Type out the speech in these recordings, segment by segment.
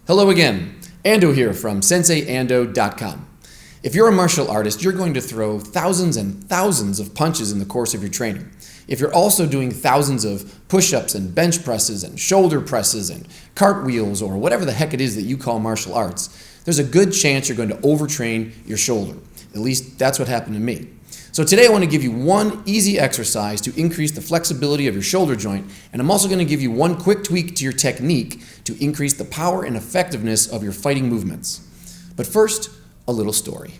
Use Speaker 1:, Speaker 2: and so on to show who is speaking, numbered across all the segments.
Speaker 1: Hello again, Ando here from SenseiAndo.com. If you're a martial artist, you're going to throw thousands and thousands of punches in the course of your training. If you're also doing thousands of push-ups and bench presses and shoulder presses and cartwheels or whatever the heck it is that you call martial arts, there's a good chance you're going to overtrain your shoulder. At least that's what happened to me. So today I want to give you one easy exercise to increase the flexibility of your shoulder joint, and I'm also going to give you one quick tweak to your technique to increase the power and effectiveness of your fighting movements. But first, a little story.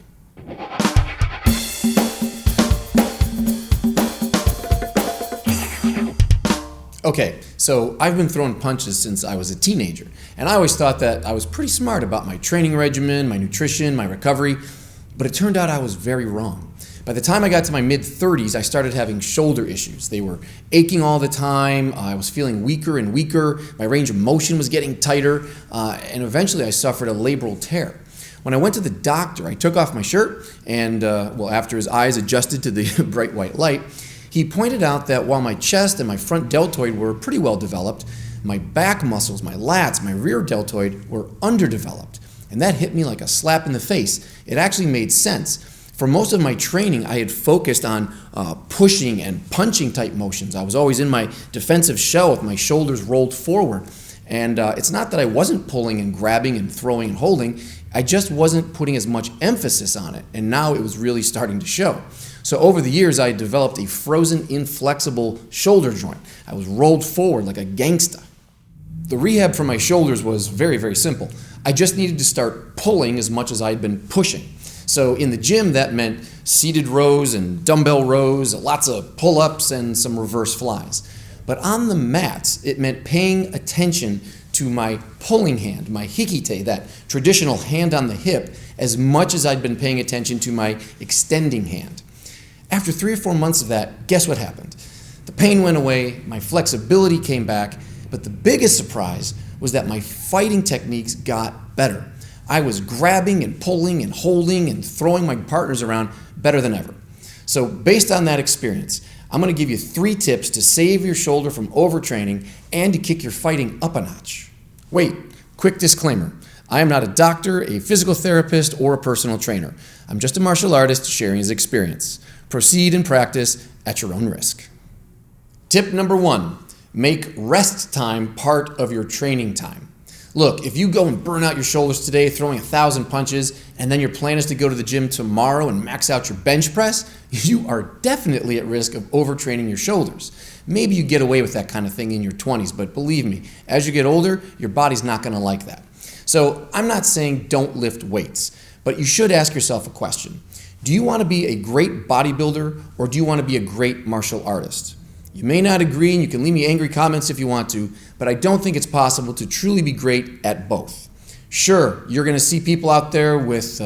Speaker 1: Okay, so I've been throwing punches since I was a teenager, and I always thought that I was pretty smart about my training regimen, my nutrition, my recovery, but it turned out I was very wrong. By the time I got to my mid-30s, I started having shoulder issues. They were aching all the time, I was feeling weaker and weaker, my range of motion was getting tighter, and eventually I suffered a labral tear. When I went to the doctor, I took off my shirt, and after his eyes adjusted to the bright white light, he pointed out that while my chest and my front deltoid were pretty well developed, my back muscles, my lats, my rear deltoid were underdeveloped. And that hit me like a slap in the face. It actually made sense. For most of my training, I had focused on pushing and punching type motions. I was always in my defensive shell with my shoulders rolled forward. And it's not that I wasn't pulling and grabbing and throwing and holding, I just wasn't putting as much emphasis on it. And now it was really starting to show. So over the years, I developed a frozen, inflexible shoulder joint. I was rolled forward like a gangsta. The rehab for my shoulders was very, very simple. I just needed to start pulling as much as I'd been pushing. So in the gym, that meant seated rows and dumbbell rows, lots of pull-ups and some reverse flies. But on the mats, it meant paying attention to my pulling hand, my hikite, that traditional hand on the hip, as much as I'd been paying attention to my extending hand. After 3 or 4 months of that, guess what happened? The pain went away, my flexibility came back, but the biggest surprise was that my fighting techniques got better. I was grabbing and pulling and holding and throwing my partners around better than ever. So based on that experience, I'm going to give you 3 tips to save your shoulder from overtraining and to kick your fighting up a notch. Wait, quick disclaimer. I am not a doctor, a physical therapist, or a personal trainer. I'm just a martial artist sharing his experience. Proceed and practice at your own risk. Tip number 1, make rest time part of your training time. Look, if you go and burn out your shoulders today throwing 1,000 punches, and then your plan is to go to the gym tomorrow and max out your bench press, you are definitely at risk of overtraining your shoulders. Maybe you get away with that kind of thing in your 20s, but believe me, as you get older, your body's not going to like that. So I'm not saying don't lift weights, but you should ask yourself a question. Do you want to be a great bodybuilder, or do you want to be a great martial artist? You may not agree, and you can leave me angry comments if you want to, but I don't think it's possible to truly be great at both. Sure, you're going to see people out there with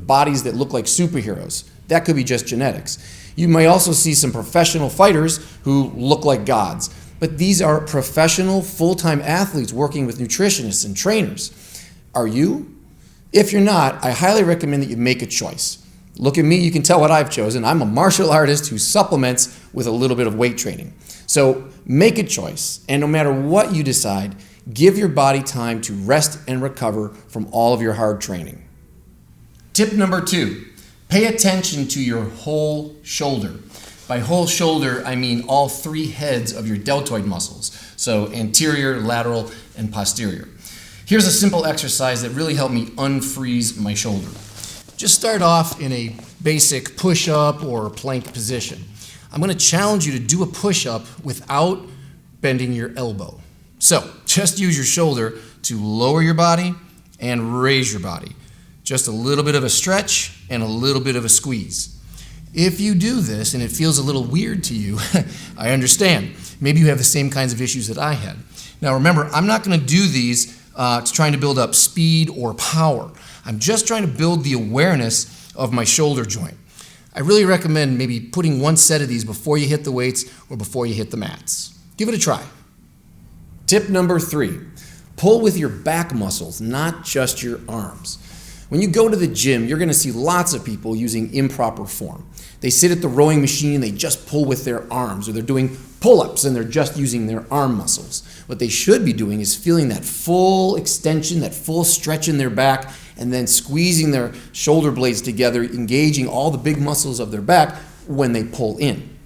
Speaker 1: bodies that look like superheroes. That could be just genetics. You may also see some professional fighters who look like gods. But these are professional, full-time athletes working with nutritionists and trainers. Are you? If you're not, I highly recommend that you make a choice. Look at me, you can tell what I've chosen. I'm a martial artist who supplements with a little bit of weight training. So make a choice, and no matter what you decide, give your body time to rest and recover from all of your hard training. Tip number 2, pay attention to your whole shoulder. By whole shoulder, I mean all 3 heads of your deltoid muscles, so anterior, lateral, and posterior. Here's a simple exercise that really helped me unfreeze my shoulder. Just start off in a basic push-up or plank position. I'm going to challenge you to do a push-up without bending your elbow. So just use your shoulder to lower your body and raise your body. Just a little bit of a stretch and a little bit of a squeeze. If you do this and it feels a little weird to you, I understand. Maybe you have the same kinds of issues that I had. Now remember, I'm not going to do these trying to build up speed or power. I'm just trying to build the awareness of my shoulder joint. I really recommend maybe putting 1 set of these before you hit the weights or before you hit the mats. Give it a try. Tip number 3, pull with your back muscles, not just your arms. When you go to the gym, you're going to see lots of people using improper form. They sit at the rowing machine and they just pull with their arms, or they're doing pull-ups and they're just using their arm muscles. What they should be doing is feeling that full extension, that full stretch in their back, and then squeezing their shoulder blades together, engaging all the big muscles of their back when they pull in.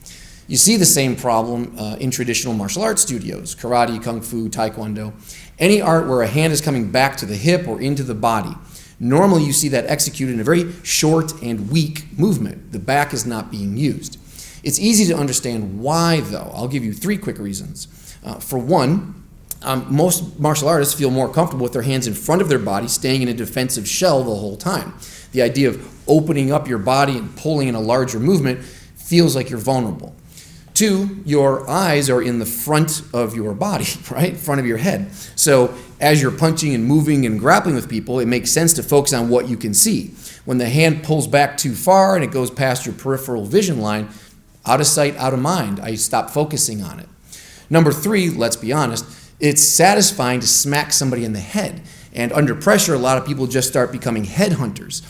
Speaker 1: You see the same problem in traditional martial arts studios, karate, kung fu, taekwondo, any art where a hand is coming back to the hip or into the body. Normally you see that executed in a very short and weak movement. The back is not being used. It's easy to understand why, though. I'll give you 3 quick reasons. For one, most martial artists feel more comfortable with their hands in front of their body, staying in a defensive shell the whole time. The idea of opening up your body and pulling in a larger movement feels like you're vulnerable. 2, your eyes are in the front of your body, right? Front of your head. So as you're punching and moving and grappling with people, it makes sense to focus on what you can see. When the hand pulls back too far and it goes past your peripheral vision line, out of sight, out of mind, I stop focusing on it. Number 3, let's be honest, it's satisfying to smack somebody in the head. And under pressure, a lot of people just start becoming headhunters.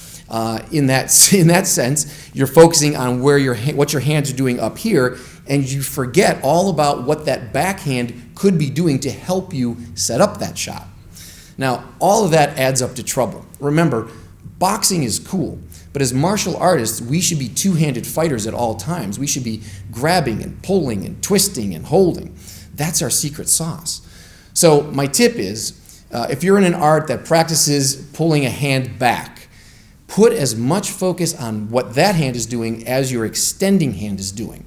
Speaker 1: In that sense, you're focusing on what your hands are doing up here, and you forget all about what that backhand could be doing to help you set up that shot. Now, all of that adds up to trouble. Remember, boxing is cool, but as martial artists, we should be two-handed fighters at all times. We should be grabbing and pulling and twisting and holding. That's our secret sauce. So my tip is, if you're in an art that practices pulling a hand back, put as much focus on what that hand is doing as your extending hand is doing.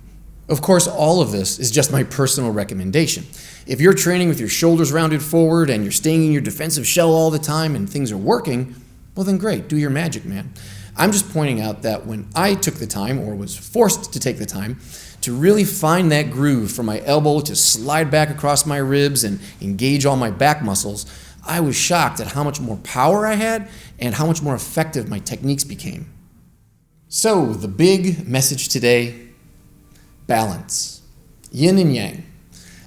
Speaker 1: Of course, all of this is just my personal recommendation. If you're training with your shoulders rounded forward and you're staying in your defensive shell all the time and things are working, well then great, do your magic, man. I'm just pointing out that when I took the time, or was forced to take the time, to really find that groove from my elbow to slide back across my ribs and engage all my back muscles, I was shocked at how much more power I had and how much more effective my techniques became. So, the big message today: balance. Yin and yang.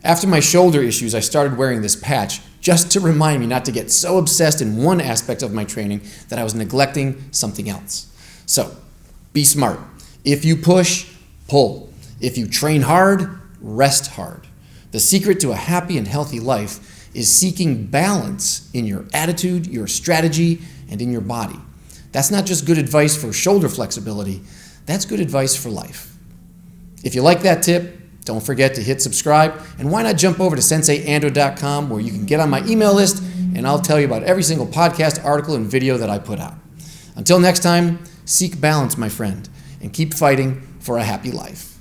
Speaker 1: After my shoulder issues, I started wearing this patch just to remind me not to get so obsessed in one aspect of my training that I was neglecting something else. So, be smart. If you push, pull. If you train hard, rest hard. The secret to a happy and healthy life is seeking balance in your attitude, your strategy, and in your body. That's not just good advice for shoulder flexibility, that's good advice for life. If you like that tip, don't forget to hit subscribe, and why not jump over to senseiando.com where you can get on my email list and I'll tell you about every single podcast, article, and video that I put out. Until next time, seek balance, my friend, and keep fighting for a happy life.